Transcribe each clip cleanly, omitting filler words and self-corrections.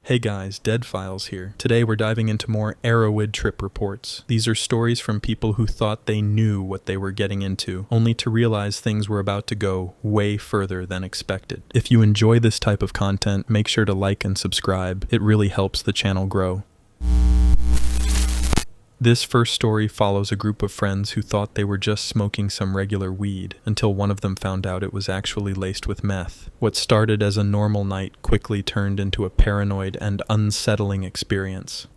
Hey guys, Dead Files here. Today we're diving into more Erowid trip reports. These are stories from people who thought they knew what they were getting into, only to realize things were about to go way further than expected. If you enjoy this type of content, make sure to like and subscribe. It really helps the channel grow. This first story follows a group of friends who thought they were just smoking some regular weed, until one of them found out it was actually laced with meth. What started as a normal night quickly turned into a paranoid and unsettling experience.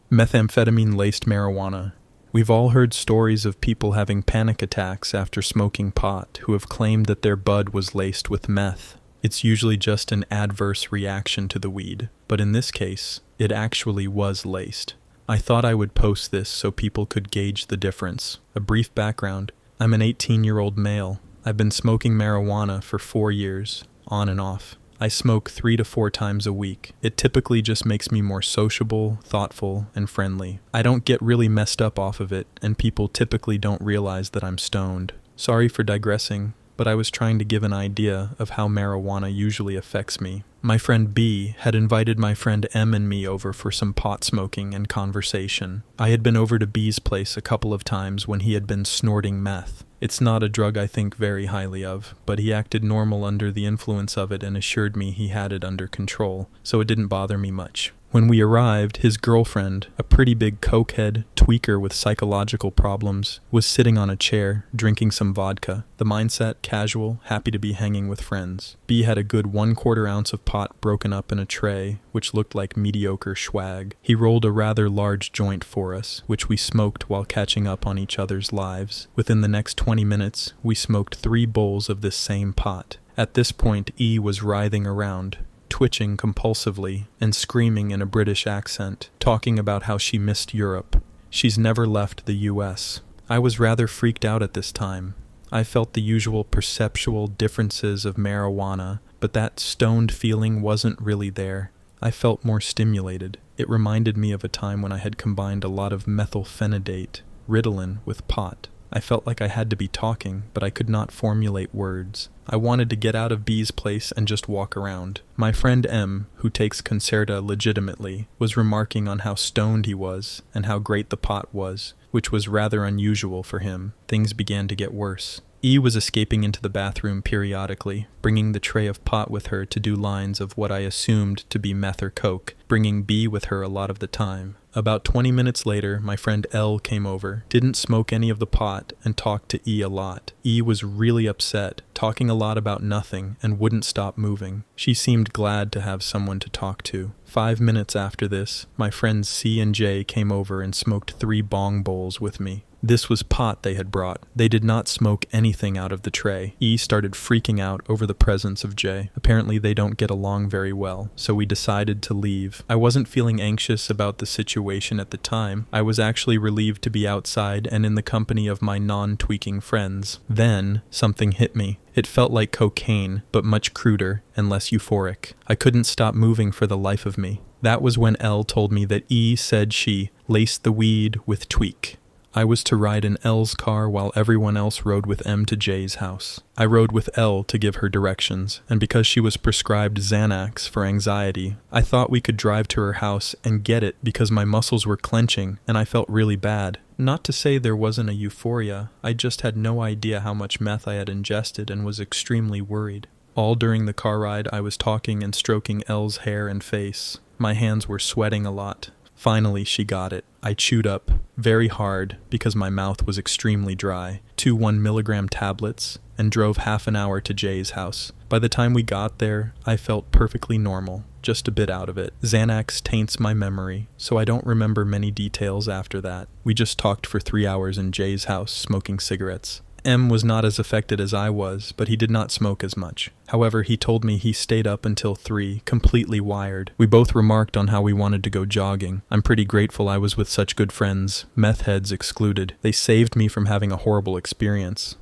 Methamphetamine-laced marijuana. We've all heard stories of people having panic attacks after smoking pot who have claimed that their bud was laced with meth. It's usually just an adverse reaction to the weed, but in this case, it actually was laced. I thought I would post this so people could gauge the difference. A brief background. I'm an 18-year-old male. I've been smoking marijuana for 4 years, on and off. I smoke 3 to 4 times a week. It typically just makes me more sociable, thoughtful, and friendly. I don't get really messed up off of it, and people typically don't realize that I'm stoned. Sorry for digressing, but I was trying to give an idea of how marijuana usually affects me. My friend B had invited my friend M and me over for some pot smoking and conversation. I had been over to B's place a couple of times when he had been snorting meth. It's not a drug I think very highly of, but he acted normal under the influence of it and assured me he had it under control, so it didn't bother me much. When we arrived, his girlfriend, a pretty big cokehead tweaker with psychological problems, was sitting on a chair, drinking some vodka. The mindset, casual, happy to be hanging with friends. B had a good 1/4 ounce of pot broken up in a tray, which looked like mediocre swag. He rolled a rather large joint for us, which we smoked while catching up on each other's lives. Within the next 20 minutes, we smoked 3 bowls of this same pot. At this point, E was writhing around, twitching compulsively and screaming in a British accent, talking about how she missed Europe. She's never left the US. I was rather freaked out at this time. I felt the usual perceptual differences of marijuana, but that stoned feeling wasn't really there. I felt more stimulated. It reminded me of a time when I had combined a lot of methylphenidate, Ritalin, with pot. I felt like I had to be talking, but I could not formulate words. I wanted to get out of B's place and just walk around. My friend M, who takes Concerta legitimately, was remarking on how stoned he was and how great the pot was, which was rather unusual for him. Things began to get worse. E was escaping into the bathroom periodically, bringing the tray of pot with her to do lines of what I assumed to be meth or coke, bringing B with her a lot of the time. About 20 minutes later, my friend L came over, didn't smoke any of the pot, and talked to E a lot. E was really upset, talking a lot about nothing, and wouldn't stop moving. She seemed glad to have someone to talk to. 5 minutes after this, my friends C and J came over and smoked 3 bong bowls with me. This was pot they had brought. They did not smoke anything out of the tray. E started freaking out over the presence of J. Apparently they don't get along very well, so we decided to leave. I wasn't feeling anxious about the situation at the time. I was actually relieved to be outside and in the company of my non-tweaking friends. Then, something hit me. It felt like cocaine, but much cruder and less euphoric. I couldn't stop moving for the life of me. That was when L told me that E said she laced the weed with tweak. I was to ride in L's car while everyone else rode with M to J's house. I rode with L to give her directions, and because she was prescribed Xanax for anxiety, I thought we could drive to her house and get it because my muscles were clenching and I felt really bad. Not to say there wasn't a euphoria, I just had no idea how much meth I had ingested and was extremely worried. All during the car ride I was talking and stroking L's hair and face. My hands were sweating a lot. Finally, she got it. I chewed up, very hard, because my mouth was extremely dry, 2 1-milligram tablets, and drove half an hour to Jay's house. By the time we got there, I felt perfectly normal, just a bit out of it. Xanax taints my memory, so I don't remember many details after that. We just talked for 3 hours in Jay's house, smoking cigarettes. M was not as affected as I was, but he did not smoke as much. However, he told me he stayed up until 3, completely wired. We both remarked on how we wanted to go jogging. I'm pretty grateful I was with such good friends, meth heads excluded. They saved me from having a horrible experience.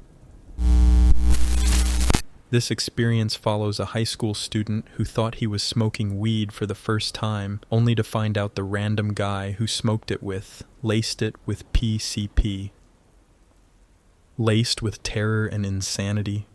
This experience follows a high school student who thought he was smoking weed for the first time, only to find out the random guy who smoked it with laced it with PCP. Laced with terror and insanity.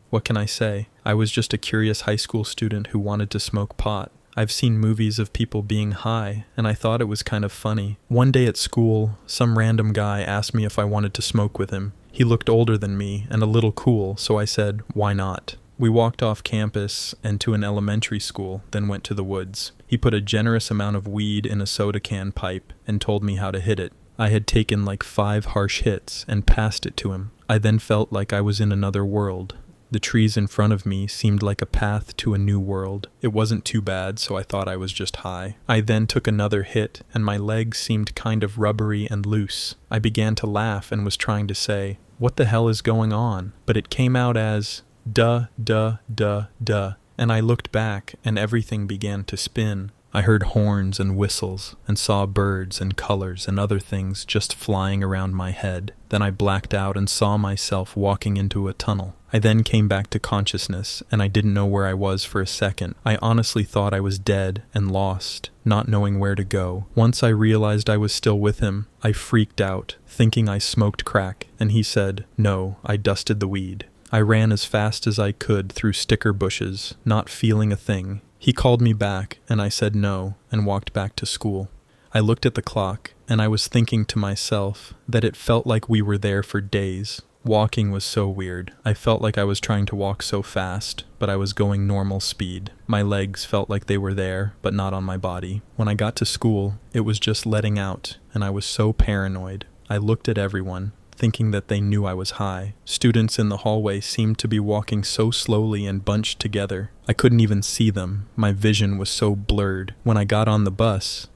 What can I say? I was just a curious high school student who wanted to smoke pot. I've seen movies of people being high, and I thought it was kind of funny. One day at school, some random guy asked me if I wanted to smoke with him. He looked older than me and a little cool, so I said, why not? We walked off campus and to an elementary school, then went to the woods. He put a generous amount of weed in a soda can pipe and told me how to hit it. I had taken like 5 harsh hits and passed it to him. I then felt like I was in another world. The trees in front of me seemed like a path to a new world. It wasn't too bad, so I thought I was just high. I then took another hit, and my legs seemed kind of rubbery and loose. I began to laugh and was trying to say, "What the hell is going on?" But it came out as, "Duh, duh, duh, duh." And I looked back, and everything began to spin. I heard horns and whistles, and saw birds and colors and other things just flying around my head. Then I blacked out and saw myself walking into a tunnel. I then came back to consciousness, and I didn't know where I was for a second. I honestly thought I was dead and lost, not knowing where to go. Once I realized I was still with him, I freaked out, thinking I smoked crack, and he said, "No, I dusted the weed." I ran as fast as I could through sticker bushes, not feeling a thing. He called me back, and I said no, and walked back to school. I looked at the clock, and I was thinking to myself that it felt like we were there for days. Walking was so weird. I felt like I was trying to walk so fast, but I was going normal speed. My legs felt like they were there, but not on my body. When I got to school, it was just letting out, and I was so paranoid. I looked at everyone, thinking that they knew I was high. Students in the hallway seemed to be walking so slowly and bunched together. I couldn't even see them. My vision was so blurred. When I got on the bus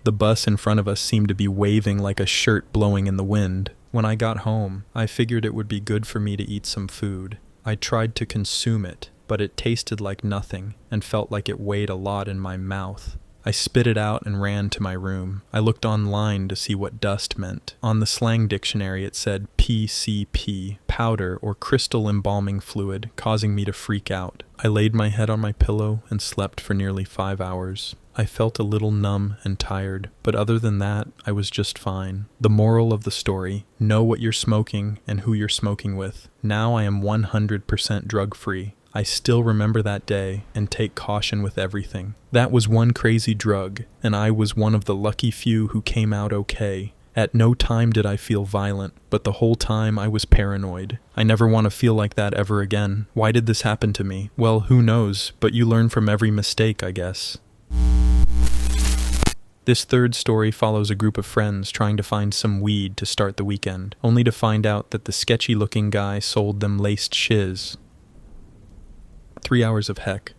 in front of us seemed to be waving like a shirt blowing in the wind. When I got home, I figured it would be good for me to eat some food. I tried to consume it, but it tasted like nothing and felt like it weighed a lot in my mouth. I spit it out and ran to my room. I looked online to see what dust meant. On the slang dictionary it said PCP, powder or crystal embalming fluid, causing me to freak out. I laid my head on my pillow and slept for nearly 5 hours. I felt a little numb and tired, but other than that, I was just fine. The moral of the story: know what you're smoking and who you're smoking with. Now I am 100% drug-free. I still remember that day and take caution with everything. That was one crazy drug, and I was one of the lucky few who came out okay. At no time did I feel violent, but the whole time I was paranoid. I never want to feel like that ever again. Why did this happen to me? Well, who knows, but you learn from every mistake, I guess. This third story follows a group of friends trying to find some weed to start the weekend, only to find out that the sketchy-looking guy sold them laced shiz. 3 hours of heck.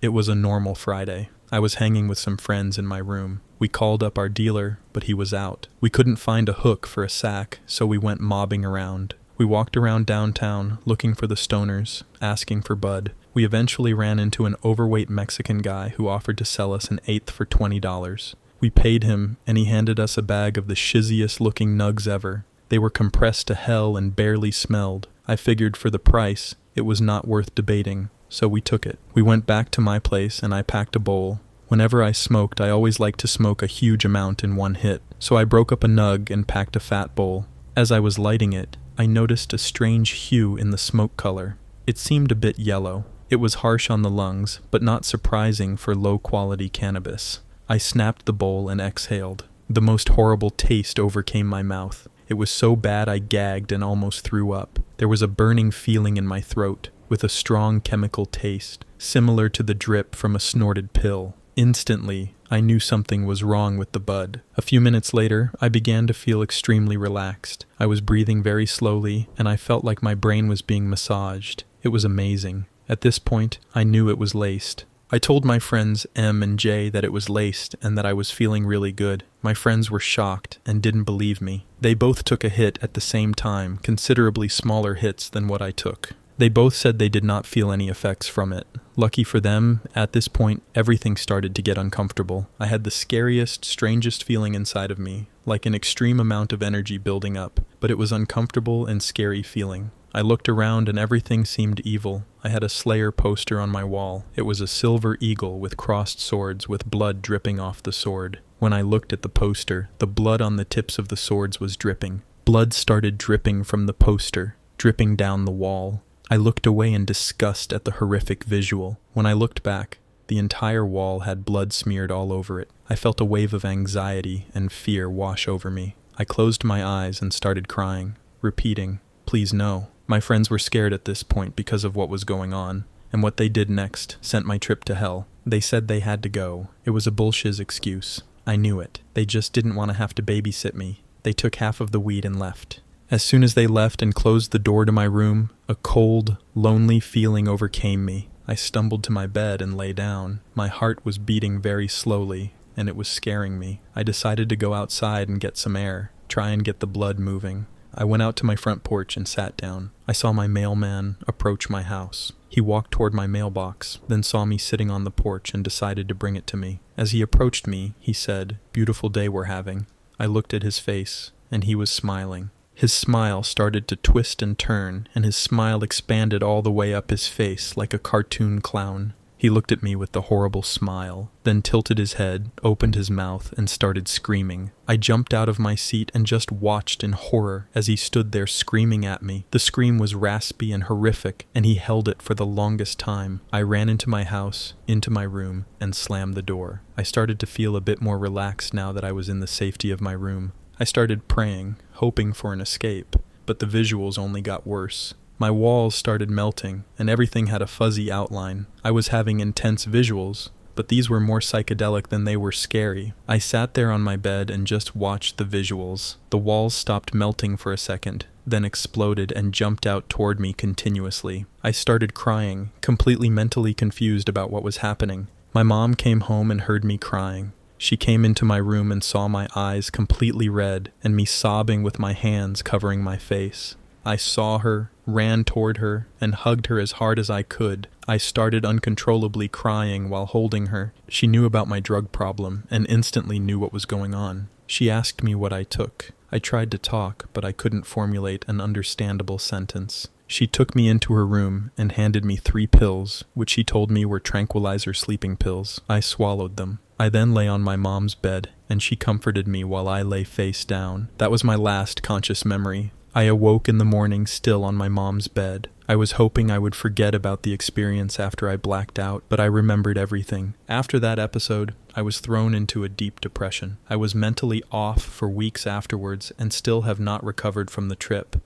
It was a normal Friday. I was hanging with some friends in my room. We called up our dealer, but he was out. We couldn't find a hook for a sack, so we went mobbing around. We walked around downtown, looking for the stoners, asking for bud. We eventually ran into an overweight Mexican guy who offered to sell us an eighth for $20. We paid him, and he handed us a bag of the shizziest looking nugs ever. They were compressed to hell and barely smelled. I figured for the price, it was not worth debating. So we took it. We went back to my place and I packed a bowl. Whenever I smoked, I always liked to smoke a huge amount in one hit, so I broke up a nug and packed a fat bowl. As I was lighting it, I noticed a strange hue in the smoke color. It seemed a bit yellow. It was harsh on the lungs, but not surprising for low-quality cannabis. I snapped the bowl and exhaled. The most horrible taste overcame my mouth. It was so bad I gagged and almost threw up. There was a burning feeling in my throat, with a strong chemical taste, similar to the drip from a snorted pill. Instantly, I knew something was wrong with the bud. A few minutes later, I began to feel extremely relaxed. I was breathing very slowly, and I felt like my brain was being massaged. It was amazing. At this point, I knew it was laced. I told my friends M and J that it was laced and that I was feeling really good. My friends were shocked and didn't believe me. They both took a hit at the same time, considerably smaller hits than what I took. They both said they did not feel any effects from it. Lucky for them, at this point, everything started to get uncomfortable. I had the scariest, strangest feeling inside of me, like an extreme amount of energy building up, but it was uncomfortable and scary feeling. I looked around and everything seemed evil. I had a Slayer poster on my wall. It was a silver eagle with crossed swords with blood dripping off the sword. When I looked at the poster, the blood on the tips of the swords was dripping. Blood started dripping from the poster, dripping down the wall. I looked away in disgust at the horrific visual. When I looked back, The entire wall had blood smeared all over it. I felt a wave of anxiety and fear wash over me. I closed my eyes and started crying, repeating, "Please no." My friends were scared at this point because of what was going on, and what they did next sent my trip to hell. They said they had to go. It was a bullshit excuse. I knew it. They just didn't want to have to babysit me. They took half of the weed and left. As soon as they left and closed the door to my room, a cold, lonely feeling overcame me. I stumbled to my bed and lay down. My heart was beating very slowly, and it was scaring me. I decided to go outside and get some air, try and get the blood moving. I went out to my front porch and sat down. I saw my mailman approach my house. He walked toward my mailbox, then saw me sitting on the porch and decided to bring it to me. As he approached me, he said, "Beautiful day we're having." I looked at his face, and he was smiling. His smile started to twist and turn, and his smile expanded all the way up his face like a cartoon clown. He looked at me with the horrible smile, then tilted his head, opened his mouth, and started screaming. I jumped out of my seat and just watched in horror as he stood there screaming at me. The scream was raspy and horrific, and he held it for the longest time. I ran into my house, into my room, and slammed the door. I started to feel a bit more relaxed now that I was in the safety of my room. I started praying, hoping for an escape, but the visuals only got worse. My walls started melting, and everything had a fuzzy outline. I was having intense visuals, but these were more psychedelic than they were scary. I sat there on my bed and just watched the visuals. The walls stopped melting for a second, then exploded and jumped out toward me continuously. I started crying, completely mentally confused about what was happening. My mom came home and heard me crying. She came into my room and saw my eyes completely red and me sobbing with my hands covering my face. I saw her, ran toward her, and hugged her as hard as I could. I started uncontrollably crying while holding her. She knew about my drug problem and instantly knew what was going on. She asked me what I took. I tried to talk, but I couldn't formulate an understandable sentence. She took me into her room and handed me 3 pills, which she told me were tranquilizer sleeping pills. I swallowed them. I then lay on my mom's bed, and she comforted me while I lay face down. That was my last conscious memory. I awoke in the morning still on my mom's bed. I was hoping I would forget about the experience after I blacked out, but I remembered everything. After that episode, I was thrown into a deep depression. I was mentally off for weeks afterwards and still have not recovered from the trip.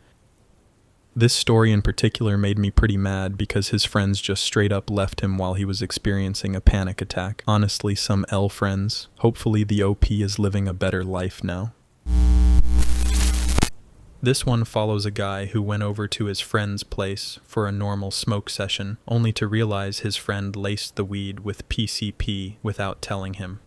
This story in particular made me pretty mad because his friends just straight up left him while he was experiencing a panic attack. Honestly, some L friends. Hopefully the OP is living a better life now. This one follows a guy who went over to his friend's place for a normal smoke session, only to realize his friend laced the weed with PCP without telling him.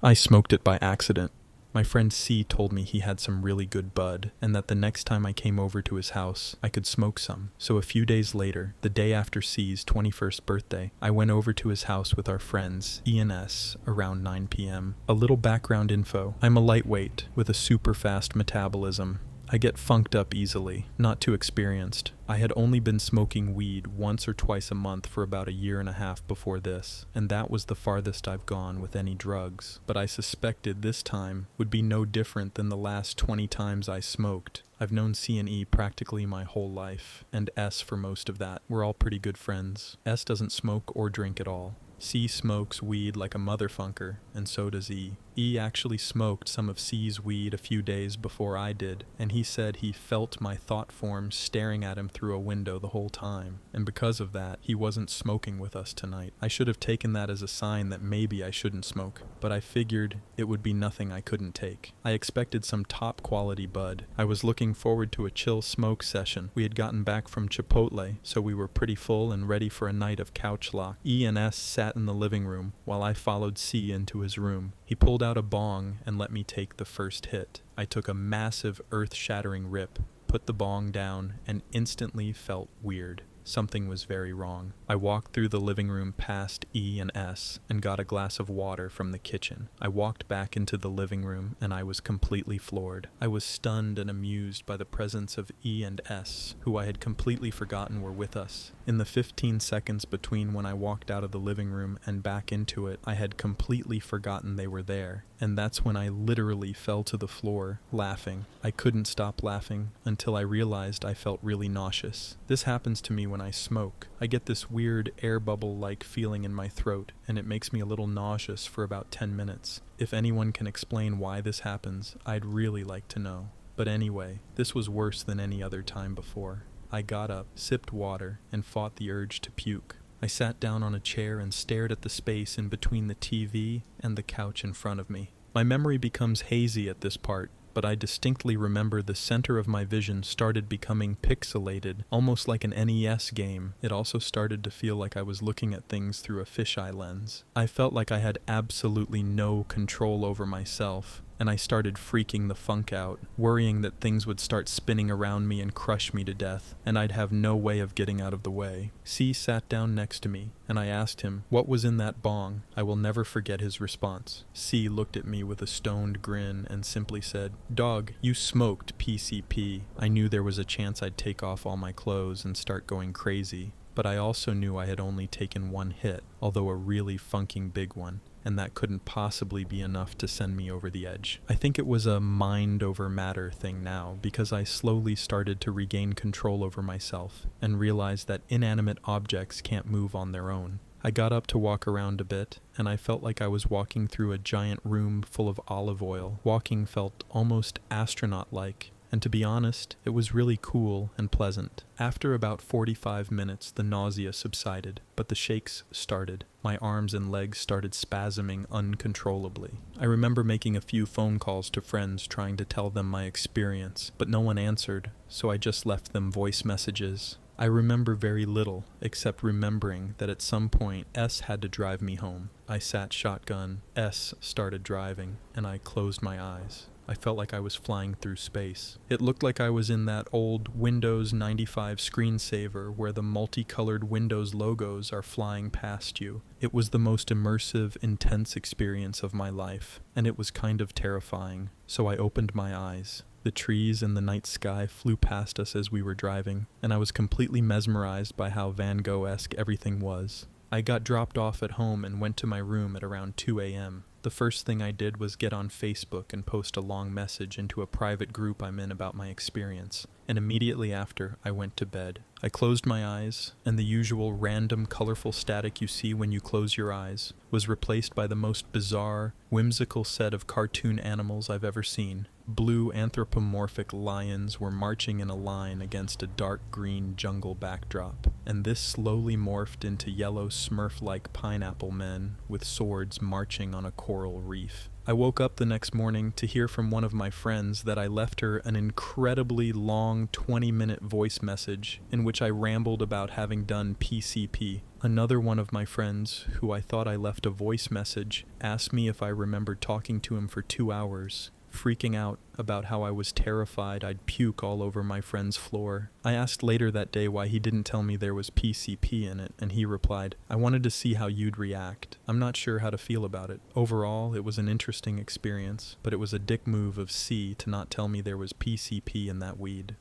I smoked it by accident. My friend C told me he had some really good bud, and that the next time I came over to his house, I could smoke some. So a few days later, the day after C's 21st birthday, I went over to his house with our friends, E and S, around 9 p.m. A little background info. I'm a lightweight with a super fast metabolism. I get funked up easily, not too experienced. I had only been smoking weed once or twice a month for about a year and a half before this, and that was the farthest I've gone with any drugs. But I suspected this time would be no different than the last 20 times I smoked. I've known C and E practically my whole life, and S for most of that. We're all pretty good friends. S doesn't smoke or drink at all. C smokes weed like a motherfunker, and so does E. E actually smoked some of C's weed a few days before I did, and he said he felt my thought forms staring at him through a window the whole time, and because of that, he wasn't smoking with us tonight. I should have taken that as a sign that maybe I shouldn't smoke, but I figured it would be nothing I couldn't take. I expected some top quality bud. I was looking forward to a chill smoke session. We had gotten back from Chipotle, so we were pretty full and ready for a night of couch lock. E and S sat in the living room while I followed C into his room. He pulled out a bong and let me take the first hit. I took a massive earth-shattering rip, put the bong down, and instantly felt weird. Something was very wrong. I walked through the living room past E and S and got a glass of water from the kitchen. I walked back into the living room and I was completely floored. I was stunned and amused by the presence of E and S, who I had completely forgotten were with us. In the 15 seconds between when I walked out of the living room and back into it, I had completely forgotten they were there. And that's when I literally fell to the floor, laughing. I couldn't stop laughing until I realized I felt really nauseous. This happens to me when I smoke. I get this weird air bubble-like feeling in my throat, and it makes me a little nauseous for about 10 minutes. If anyone can explain why this happens, I'd really like to know. But anyway, this was worse than any other time before. I got up, sipped water, and fought the urge to puke. I sat down on a chair and stared at the space in between the TV and the couch in front of me. My memory becomes hazy at this part, but I distinctly remember the center of my vision started becoming pixelated, almost like an NES game. It also started to feel like I was looking at things through a fisheye lens. I felt like I had absolutely no control over myself, and I started freaking the funk out, worrying that things would start spinning around me and crush me to death, and I'd have no way of getting out of the way. C sat down next to me, and I asked him, "What was in that bong?" I will never forget his response. C looked at me with a stoned grin and simply said, "Dog, you smoked PCP." I knew there was a chance I'd take off all my clothes and start going crazy, but I also knew I had only taken one hit, although a really funking big one, and that couldn't possibly be enough to send me over the edge. I think it was a mind over matter thing now, because I slowly started to regain control over myself and realized that inanimate objects can't move on their own. I got up to walk around a bit, and I felt like I was walking through a giant room full of olive oil. Walking felt almost astronaut-like, and to be honest, it was really cool and pleasant. After about 45 minutes, the nausea subsided, but the shakes started. My arms and legs started spasming uncontrollably. I remember making a few phone calls to friends trying to tell them my experience, but no one answered, so I just left them voice messages. I remember very little, except remembering that at some point S had to drive me home. I sat shotgun, S started driving, and I closed my eyes. I felt like I was flying through space. It looked like I was in that old Windows 95 screensaver where the multicolored Windows logos are flying past you. It was the most immersive, intense experience of my life, and it was kind of terrifying, so I opened my eyes. The trees and the night sky flew past us as we were driving, and I was completely mesmerized by how Van Gogh-esque everything was. I got dropped off at home and went to my room at around 2 a.m. The first thing I did was get on Facebook and post a long message into a private group I'm in about my experience, and immediately after, I went to bed. I closed my eyes, and the usual random colorful static you see when you close your eyes was replaced by the most bizarre, whimsical set of cartoon animals I've ever seen. Blue anthropomorphic lions were marching in a line against a dark green jungle backdrop, and this slowly morphed into yellow Smurf-like pineapple men with swords marching on a coral reef. I woke up the next morning to hear from one of my friends that I left her an incredibly long 20-minute voice message in which I rambled about having done PCP. Another one of my friends, who I thought I left a voice message, asked me if I remembered talking to him for 2 hours, freaking out about how I was terrified I'd puke all over my friend's floor. I asked later that day why he didn't tell me there was PCP in it, and he replied, "I wanted to see how you'd react. I'm not sure how to feel about it. Overall, it was an interesting experience, but it was a dick move of C to not tell me there was PCP in that weed."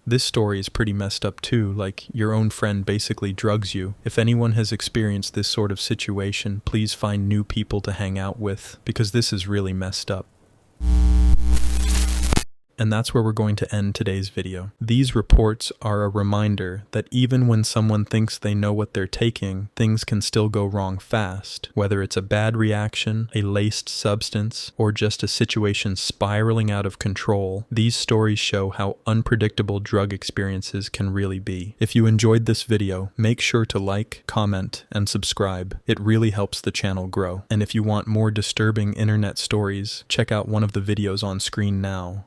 This story is pretty messed up too, like your own friend basically drugs you. If anyone has experienced this sort of situation, please find new people to hang out with, because this is really messed up. And that's where we're going to end today's video. These reports are a reminder that even when someone thinks they know what they're taking, things can still go wrong fast. Whether it's a bad reaction, a laced substance, or just a situation spiraling out of control, these stories show how unpredictable drug experiences can really be. If you enjoyed this video, make sure to like, comment, and subscribe. It really helps the channel grow. And if you want more disturbing internet stories, check out one of the videos on screen now.